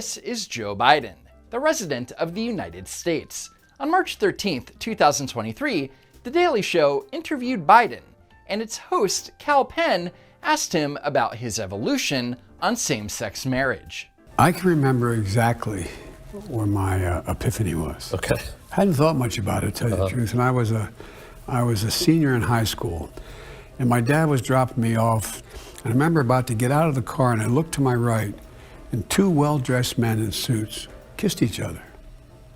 This is Joe Biden, the resident of the United States. On March 13th, 2023, The Daily Show interviewed Biden, and its host, Kal Penn, asked him about his evolution on same-sex marriage. I can remember exactly where my epiphany was. Okay. I hadn't thought much about it, to tell you the truth, and I was a senior in high school, and my dad was dropping me off, and I remember about to get out of the car, and I looked to my right, and two well-dressed men in suits kissed each other.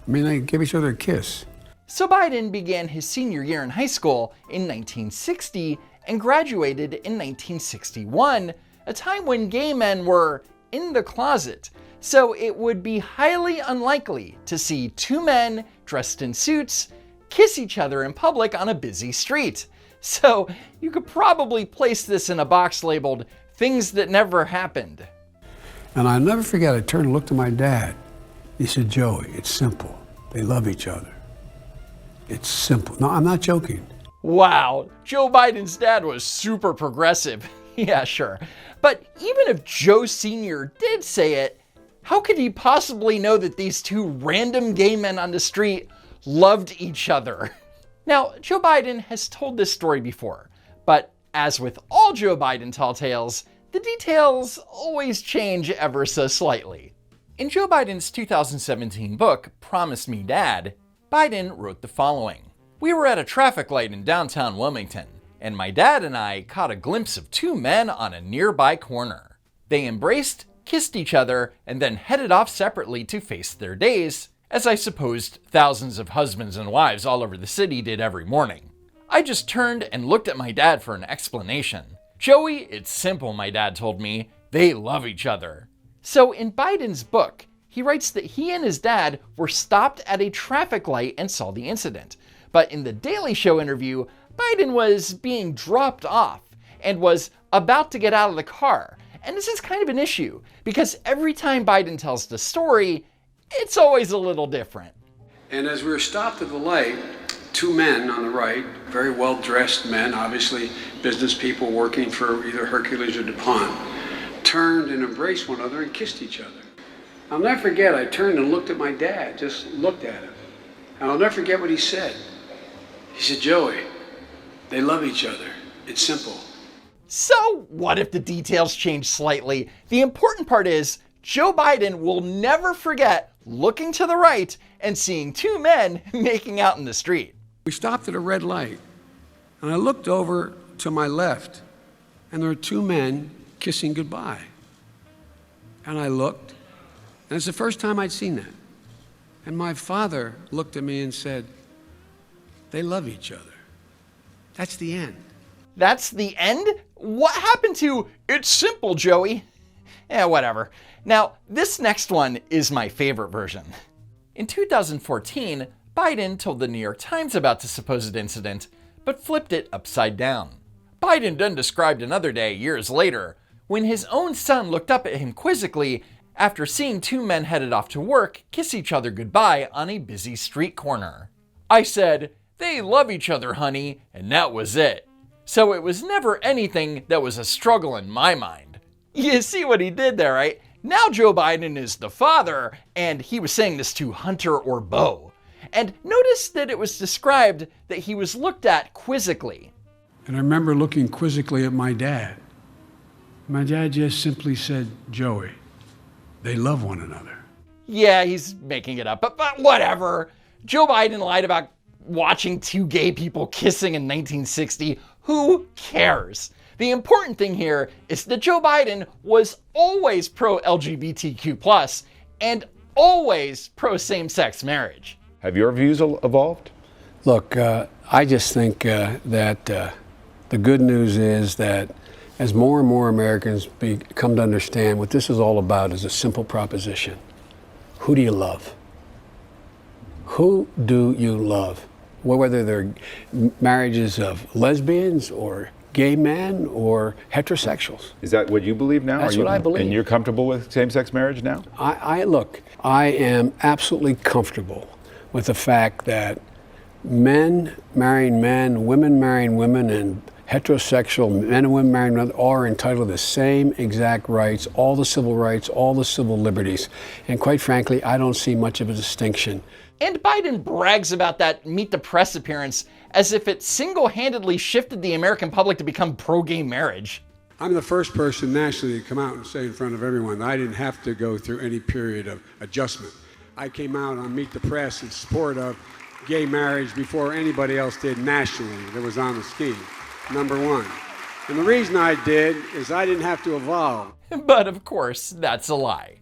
I mean, they gave each other a kiss. So Biden began his senior year in high school in 1960 and graduated in 1961, a time when gay men were in the closet. So it would be highly unlikely to see two men dressed in suits kiss each other in public on a busy street. So you could probably place this in a box labeled "Things That Never Happened." And I'll never forget, I turned and looked at my dad. He said, "Joey, it's simple. They love each other. It's simple." No, I'm not joking. Wow, Joe Biden's dad was super progressive. Yeah, sure. But even if Joe Sr. did say it, how could he possibly know that these two random gay men on the street loved each other? Now, Joe Biden has told this story before, but as with all Joe Biden tall tales, the details always change ever so slightly. In Joe Biden's 2017 book, Promise Me Dad, Biden wrote the following. "We were at a traffic light in downtown Wilmington, and my dad and I caught a glimpse of two men on a nearby corner. They embraced, kissed each other, and then headed off separately to face their days, as I supposed thousands of husbands and wives all over the city did every morning. I just turned and looked at my dad for an explanation. Joey, it's simple, my dad told me. They love each other." So in Biden's book, he writes that he and his dad were stopped at a traffic light and saw the incident. But in the Daily Show interview, Biden was being dropped off and was about to get out of the car. And this is kind of an issue, because every time Biden tells the story, it's always a little different. And as we were stopped at the light, two men on the right, very well-dressed men, obviously business people working for either Hercules or DuPont, turned and embraced one another and kissed each other. I'll never forget, I turned and looked at my dad, just looked at him. And I'll never forget what he said. He said, "Joey, they love each other. It's simple." So what if the details change slightly? The important part is, Joe Biden will never forget looking to the right and seeing two men making out in the street. We stopped at a red light, and I looked over to my left, and there were two men kissing goodbye. And I looked, and it's the first time I'd seen that. And my father looked at me and said, "They love each other." That's the end. That's the end? What happened to "It's simple, Joey"? Whatever. Now, this next one is my favorite version. In 2014, Biden told the New York Times about the supposed incident, but flipped it upside down. Biden then described another day years later, when his own son looked up at him quizzically after seeing two men headed off to work kiss each other goodbye on a busy street corner. "I said, 'They love each other, honey,' and that was it. So it was never anything that was a struggle in my mind." You see what he did there, right? Now Joe Biden is the father, and he was saying this to Hunter or Beau. And notice that it was described that he was looked at quizzically. And I remember looking quizzically at my dad. My dad just simply said, "Joey, they love one another." Yeah, he's making it up, but whatever. Joe Biden lied about watching two gay people kissing in 1960. Who cares? The important thing here is that Joe Biden was always pro-LGBTQ+, and always pro-same-sex marriage. Have your views evolved? Look, I just think that the good news is that as more and more Americans come to understand what this is all about is a simple proposition. Who do you love? Who do you love? Well, whether they're marriages of lesbians or gay men or heterosexuals. Is that what you believe now? That's what I believe. And you're comfortable with same-sex marriage now? Look, I am absolutely comfortable with the fact that men marrying men, women marrying women, and heterosexual men and women married all are entitled to the same exact rights, all the civil rights, all the civil liberties. And quite frankly, I don't see much of a distinction. And Biden brags about that Meet the Press appearance as if it single-handedly shifted the American public to become pro-gay marriage. I'm the first person nationally to come out and say in front of everyone that I didn't have to go through any period of adjustment. I came out on Meet the Press in support of gay marriage before anybody else did nationally that was on the scheme, number one. And the reason I did is I didn't have to evolve. But of course, that's a lie.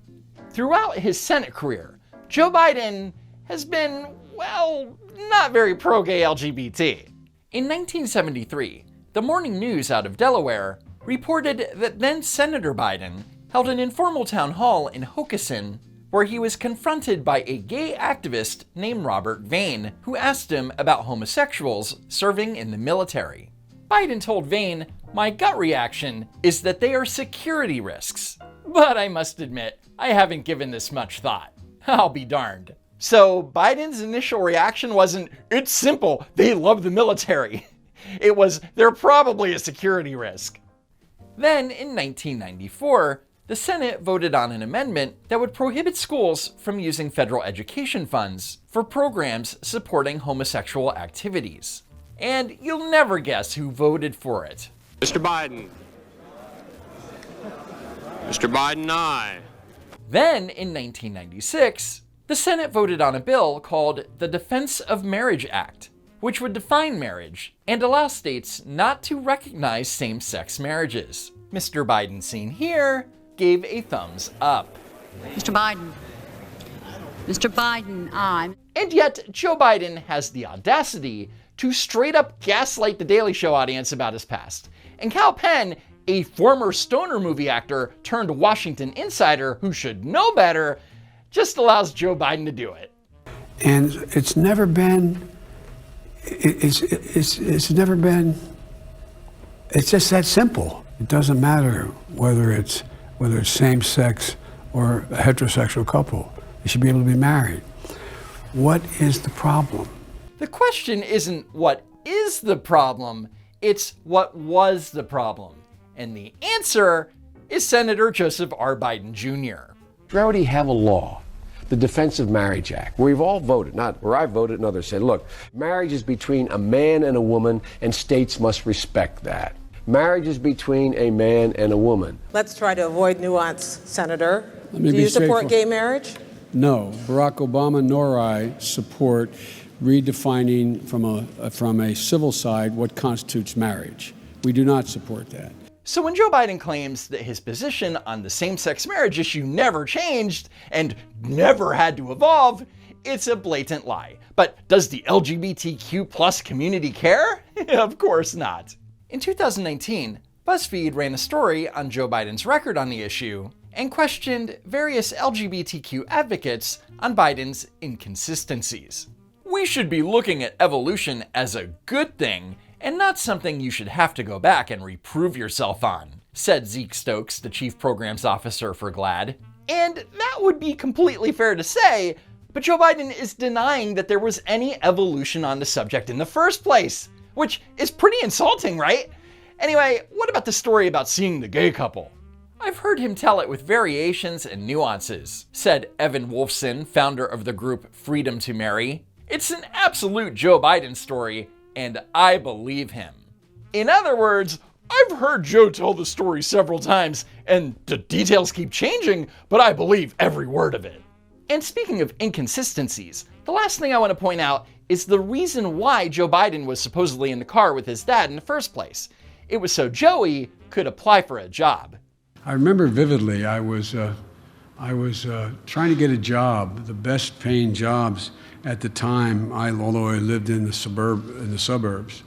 Throughout his Senate career, Joe Biden has been, well, not very pro-gay LGBT. In 1973, the Morning News out of Delaware reported that then-Senator Biden held an informal town hall in Hockessin where he was confronted by a gay activist named Robert Vane, who asked him about homosexuals serving in the military. Biden told Vane, "My gut reaction is that they are security risks. But I must admit, I haven't given this much thought. I'll be darned." So Biden's initial reaction wasn't, "It's simple, they love the military." It was, "They're probably a security risk." Then in 1994, the Senate voted on an amendment that would prohibit schools from using federal education funds for programs supporting homosexual activities. And you'll never guess who voted for it. Mr. Biden. Mr. Biden, aye. Then in 1996, the Senate voted on a bill called the Defense of Marriage Act, which would define marriage and allow states not to recognize same-sex marriages. Mr. Biden, seen here, gave a thumbs up. Mr. Biden. Mr. Biden, aye. And yet, Joe Biden has the audacity to straight up gaslight the Daily Show audience about his past. And Kal Penn, a former stoner movie actor turned Washington insider who should know better, just allows Joe Biden to do it. And it's never been, it's just that simple. It doesn't matter whether it's same-sex or a heterosexual couple. They should be able to be married. What is the problem? The question isn't what is the problem, it's what was the problem. And the answer is Senator Joseph R. Biden Jr. We already have a law, the Defense of Marriage Act, where we've all voted, not where I voted and others said, look, marriage is between a man and a woman and states must respect that. Marriage is between a man and a woman. Let's try to avoid nuance, Senator. Let me Do be you support straightforward. gay marriage? No, Barack Obama nor I support redefining from a civil side what constitutes marriage. We do not support that. So when Joe Biden claims that his position on the same-sex marriage issue never changed and never had to evolve, it's a blatant lie. But does the LGBTQ plus community care? Of course not. In 2019, BuzzFeed ran a story on Joe Biden's record on the issue and questioned various LGBTQ advocates on Biden's inconsistencies. We should be looking at evolution as a good thing and not something you should have to go back and reprove yourself on, said Zeke Stokes, the chief programs officer for GLAAD. And that would be completely fair to say, but Joe Biden is denying that there was any evolution on the subject in the first place, which is pretty insulting, right? Anyway, what about the story about seeing the gay couple? I've heard him tell it with variations and nuances, said Evan Wolfson, founder of the group Freedom to Marry. It's an absolute Joe Biden story, and I believe him. In other words, I've heard Joe tell the story several times, and the details keep changing, but I believe every word of it. And speaking of inconsistencies, the last thing I want to point out is the reason why Joe Biden was supposedly in the car with his dad in the first place. It was so Joey could apply for a job. I remember vividly, I was trying to get a job, the best paying jobs at the time, although I lived in the suburbs,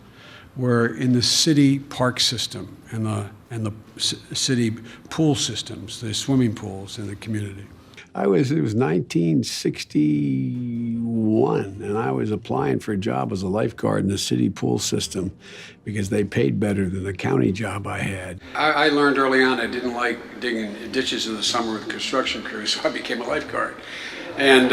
were in the city park system and the city pool systems, the swimming pools in the community. It was 1961, and I was applying for a job as a lifeguard in the city pool system because they paid better than the county job I had. I learned early on I didn't like digging ditches in the summer with construction crews, so I became a lifeguard. And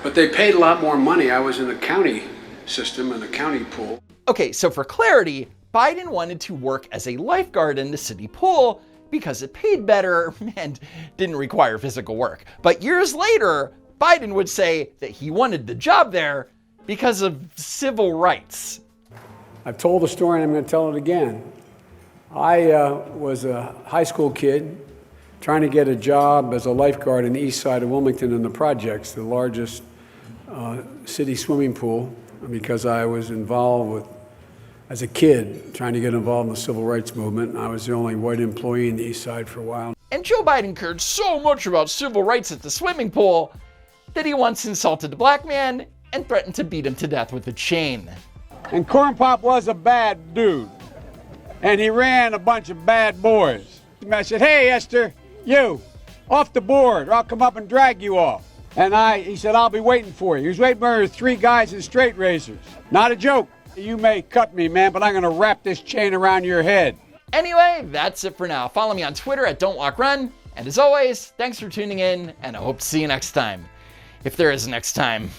but they paid a lot more money. I was in the county system and the county pool. Okay, so for clarity, Biden wanted to work as a lifeguard in the city pool because it paid better and didn't require physical work. But years later, Biden would say that he wanted the job there because of civil rights. I've told the story and I'm going to tell it again. I was a high school kid trying to get a job as a lifeguard in the east side of Wilmington in the projects, the largest city swimming pool, because I was involved with, as a kid, trying to get involved in the civil rights movement. I was the only white employee in the east side for a while. And Joe Biden cared so much about civil rights at the swimming pool that he once insulted a black man and threatened to beat him to death with a chain. And Corn Pop was a bad dude. And he ran a bunch of bad boys. And I said, hey, Esther, you, off the board, or I'll come up and drag you off. And he said, I'll be waiting for you. He was waiting for 3 guys in straight razors. Not a joke. You may cut me, man, but I'm going to wrap this chain around your head. Anyway, that's it for now. Follow me on Twitter at Don't Walk Run. And as always, thanks for tuning in, and I hope to see you next time. If there is a next time.